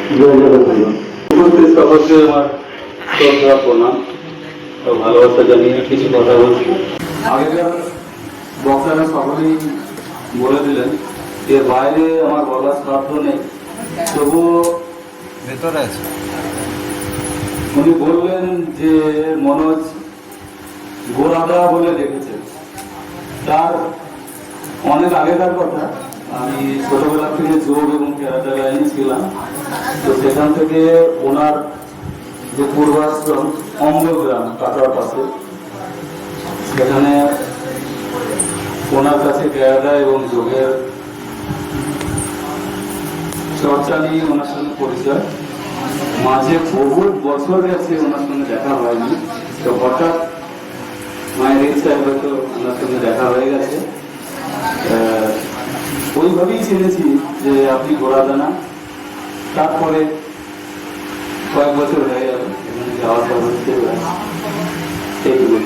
উপস্থিত সকলকে আমার শ্রদ্ধা প্রণাম ও ভালোবাসা জানিয়ে কিছু কথা বলছি। আগেকার বক্তারা সকলেই বলে দিলেন, এর বাইরে আমার বলার সাধ্য নেই। তবুও ভেতরে আছে। উনি বললেন যে মনোজ গোরাদা বলে দেখেছেন। তার অনেক আগেকার কথা, আমি ছোটবেলা থেকে যোগ এবং ক্যারাটে লাইনে ছিলাম। তো সেখান থেকে ওনার যে পূর্বাশ্রম অম্বগ্রাম কাটার পাশে, সেখানে ওনার কাছে ক্যারাটে এবং যোগের চর্চা নিয়ে ওনার সঙ্গে পরিচয়। মাঝে বহু বছর গেছে ওনার সঙ্গে দেখা হয়নি। তো হঠাৎ মায়ের ইচ্ছায় হয়তো ওনার সঙ্গে দেখা হয়ে গেছে। ওইভাবেই চিনেছি যে আপনি গোরাদানা। তারপরে কয়েক বছর হয়ে গেল এখানে যাওয়ার পর হচ্ছে এইগুলো।